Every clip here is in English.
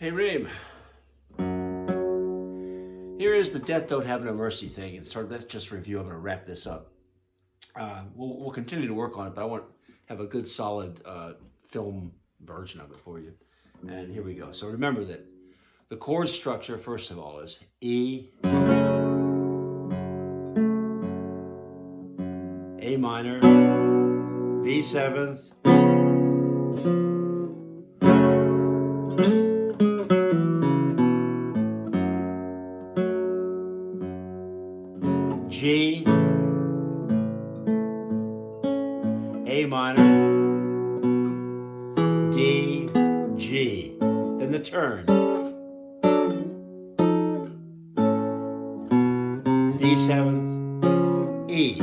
Hey Reem, here is the Death Don't Have No Mercy thing. And sort of, let's just review. I'm going to wrap this up. We'll continue to work on it, but I want to have a good solid film version of it for you. And here we go. So remember that the chord structure, first of all, is E, A minor, B seventh, G, A minor, D, G. Then the turn. D seventh, E.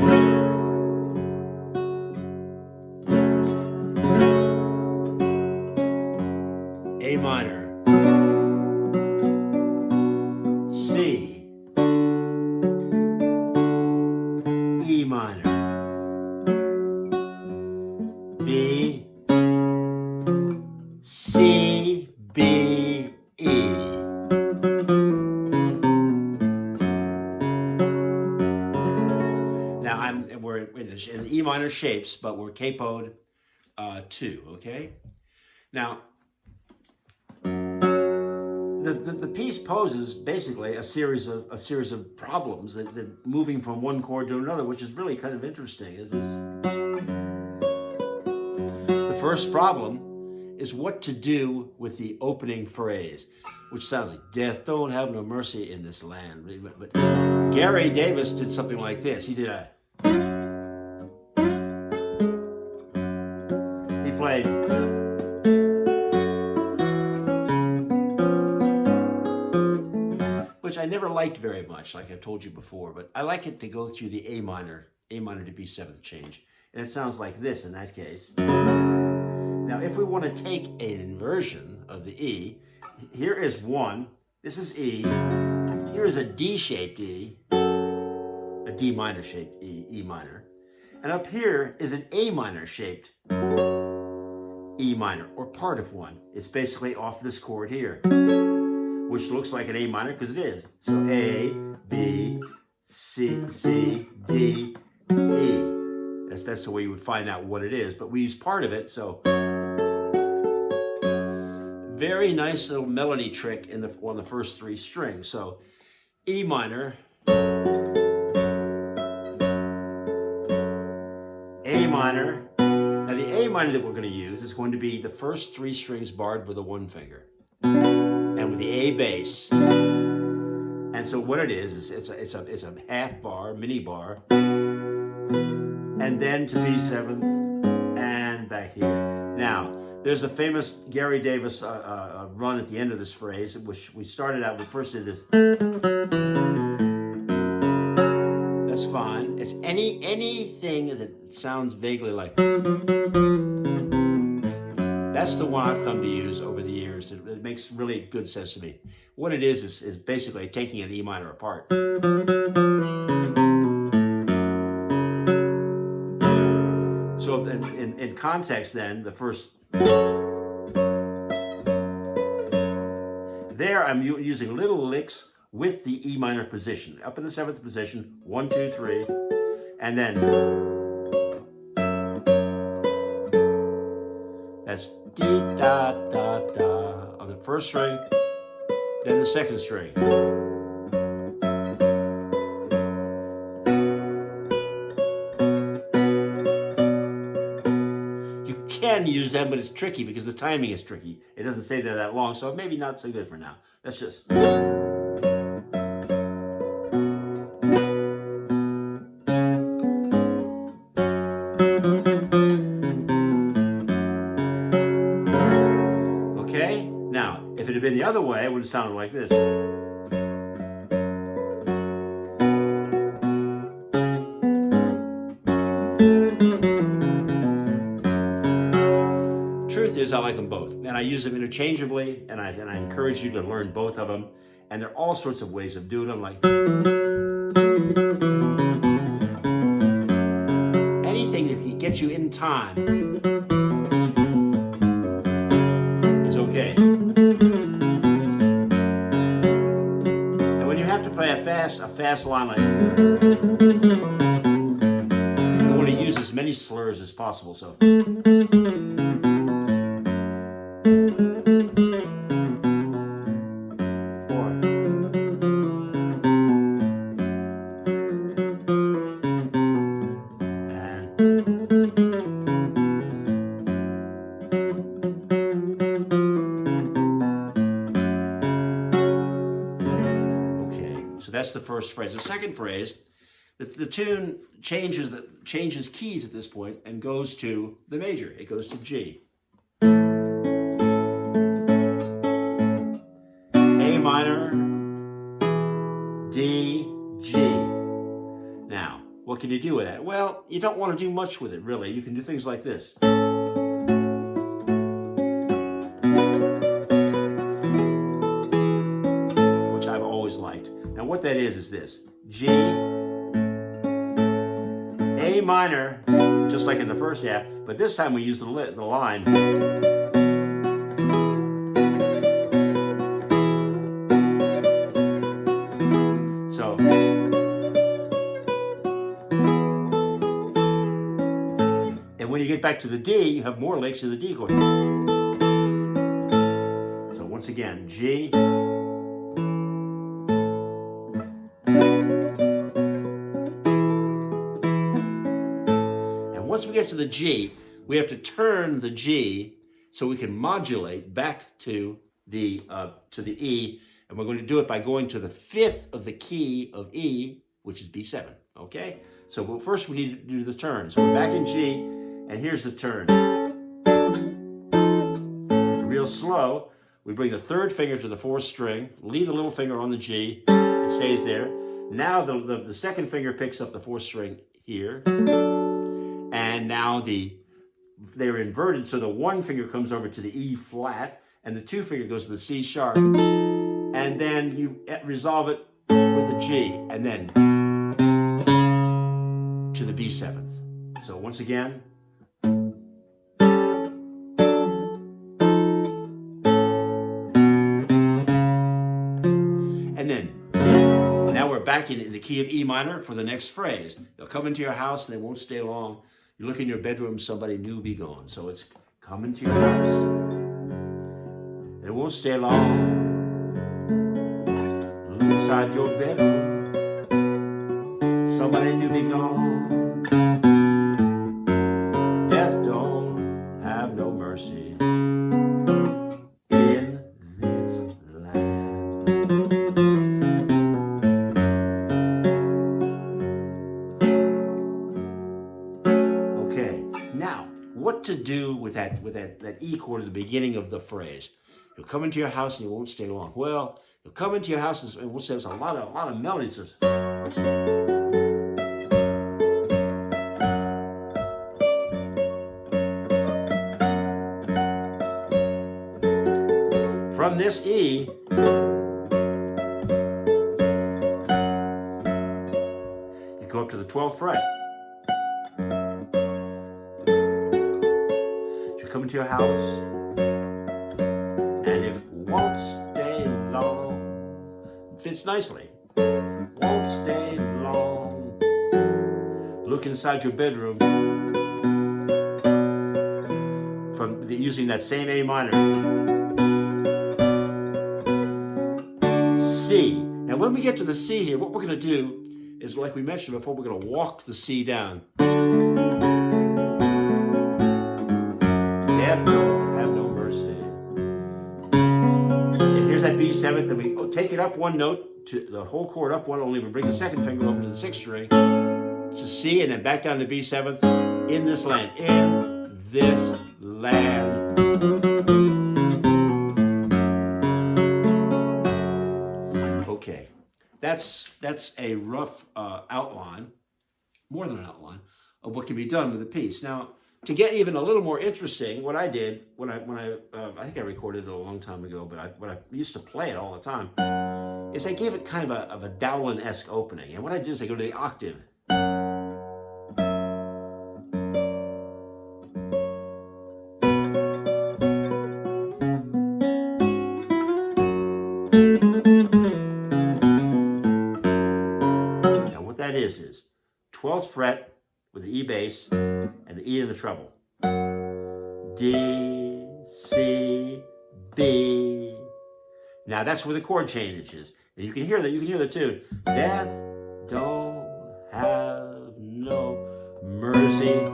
A minor, C, E minor, B, C, B, E. Now we're in the E minor shapes, but we're capoed 2, okay? Now, the piece poses basically a series of problems that moving from one chord to another, which is really kind of interesting. The first problem is what to do with the opening phrase, which sounds like "Death don't have no mercy in this land." But Gary Davis did something like this. He played. Which I never liked very much, like I've told you before, but I like it to go through the A minor to B seventh change. And it sounds like this in that case. Now, if we want to take an inversion of the E, here is 1, this is E, here is a D-shaped E, a D minor shaped E, E minor, and up here is an A minor shaped E minor, or part of one. It's basically off this chord here, which looks like an A minor because it is. So A, B, C, C, D, E. That's the way you would find out what it is, but we use part of it, so very nice little melody trick on the first 3 strings. So E minor, A minor. Now the A minor that we're going to use is going to be the first 3 strings barred with a 1 finger. And with the A bass. And so what it is it's a half bar, mini bar, and then to B seventh and back here. Now, there's a famous Gary Davis run at the end of this phrase, which we started out with. First did this. That's fine. It's anything that sounds vaguely like. That's the one I've come to use over the years. It makes really good sense to me. What it is basically taking an E minor apart. So in context then, the first... There I'm using little licks with the E minor position. Up in the 7th position, 1, 2, 3, and then... That's D, da, da, da on the first string, then the 2nd string. You can use them, but it's tricky because the timing is tricky. It doesn't stay there that long, so maybe not so good for now. That's just... Okay, now, if it had been the other way, it would have sounded like this. Truth is, I like them both, and I use them interchangeably, and I encourage you to learn both of them. And there are all sorts of ways of doing them, like anything that can get you in time is okay. fast line like. You want to use as many slurs as possible. So. So that's the first phrase. The second phrase, the tune changes keys at this point and goes to the major. It goes to G. A minor, D, G. Now, what can you do with that? Well, you don't want to do much with it, really. You can do things like this. Which I've always liked. Now what that is this. G, A minor, just like in the first half, but this time we use the line. So, and when you get back to the D, you have more licks in the D chord. So once again, G, once we get to the G, we have to turn the G so we can modulate back to the E, and we're going to do it by going to the fifth of the key of E, which is B7. Okay, so first we need to do the turn. So we're back in G, and here's the turn. Real slow. We bring the third finger to the fourth string, leave the little finger on the G. It stays there. Now the second finger picks up the fourth string here. And now they're inverted, so the one finger comes over to the E flat, and the two finger goes to the C sharp. And then you resolve it with a G, and then to the B7th. So once again. And then, now we're back in the key of E minor for the next phrase. They'll come into your house and they won't stay long. You look in your bedroom, somebody new be gone. So it's come into your house. It won't stay long. Look inside your bedroom. Somebody new be gone. Death don't have no mercy in this land. Okay, now what to do with that E chord at the beginning of the phrase? You'll come into your house and you won't stay long. Well, you'll come into your house and we'll say there's a lot of melodies. From this E, you go up to the 12th fret. You come into your house, and it won't stay long. It fits nicely. Won't stay long. Look inside your bedroom. Using that same A minor. C. Now when we get to the C here, what we're going to do is, like we mentioned before, we're going to walk the C down. Death don't have no mercy. And here's that B7th, and we take it up one note, to the whole chord up one only. We bring the second finger over to the 6th string to C, and then back down to B7th. In this land. In this land. Okay, that's a rough outline, more than an outline, of what can be done with a piece. Now, to get even a little more interesting, what I did when I think I recorded it a long time ago, but when I used to play it all the time, is I gave it kind of a Dowland-esque opening. And what I did is I go to the octave. 12th fret with the E bass and the E in the treble. D, C, B. Now that's where the chord change is. And you can hear that. You can hear the tune. Death don't have no mercy.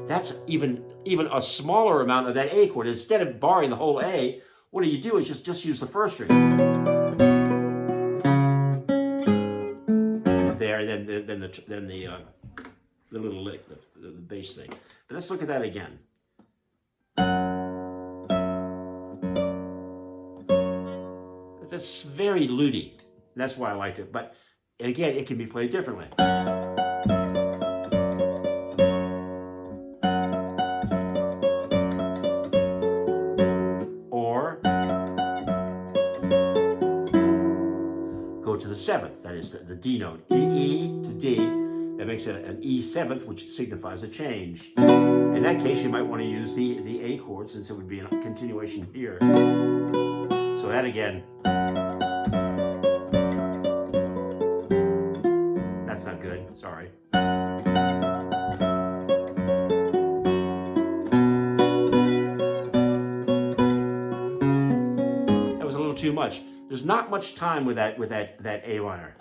That's even a smaller amount of that A chord. Instead of borrowing the whole A, what you do is just use the first string. There, then the little lick, the bass thing. But let's look at that again. That's very luty. That's why I liked it. But again, it can be played differently. Or go to the 7th, that is the D note. E to D, that makes it an E 7th, which signifies a change. In that case, you might want to use the A chord, since it would be a continuation here. So that again, that's not good, sorry. That was a little too much. There's not much time with that A minor.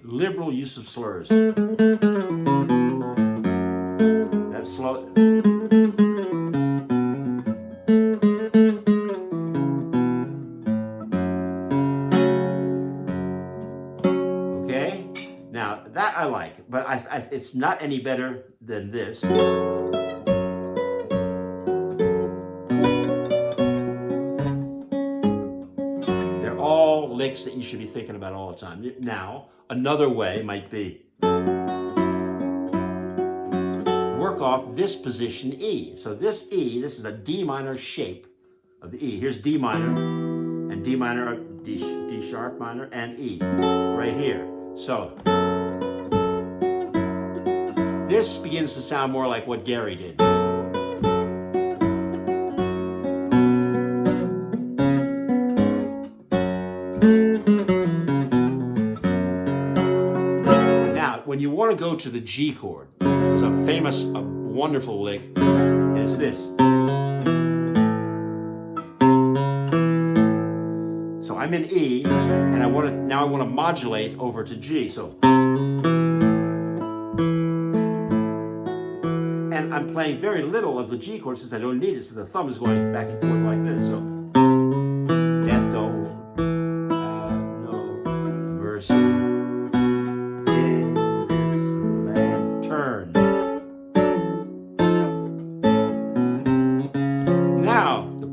Liberal use of slurs. That slow. Okay, now that I like, but it's not any better than this. They're all licks that you should be thinking about all the time. Now, another way might be work off this position E. So this E, this is a D minor shape of the E. Here's D minor and D minor, D sharp minor and E right here. So this begins to sound more like what Gary did. When you want to go to the G chord, there's a wonderful lick, and it's this. So I'm in E, and I want to modulate over to G. So, and I'm playing very little of the G chord since I don't need it. So the thumb is going back and forth like this. So, death don't have no mercy.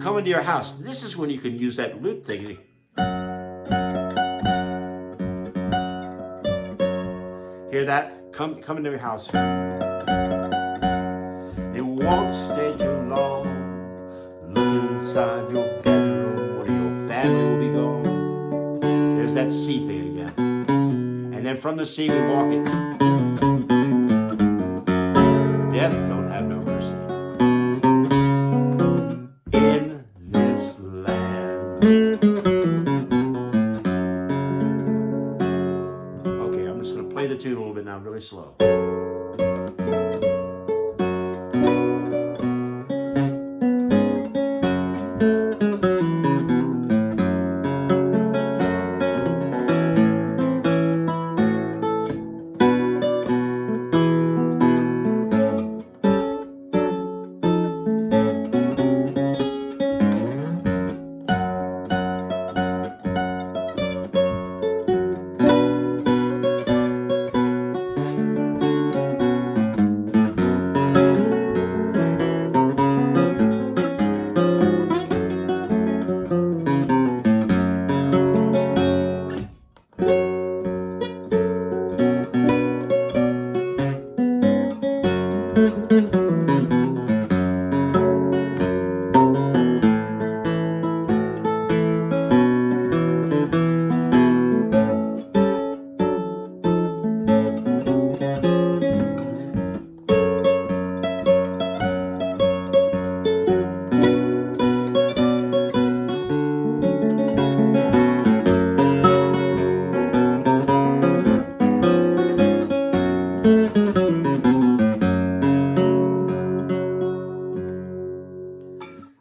Come into your house. This is when you can use that lute thing. Hear that? Come into your house. It won't stay too long. Look inside your bedroom, or your family will be gone. There's that C thing again. And then from the C we walk it. Death don't have no mercy. Okay, I'm just going to play the tune a little bit now, really slow.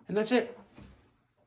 And that's it.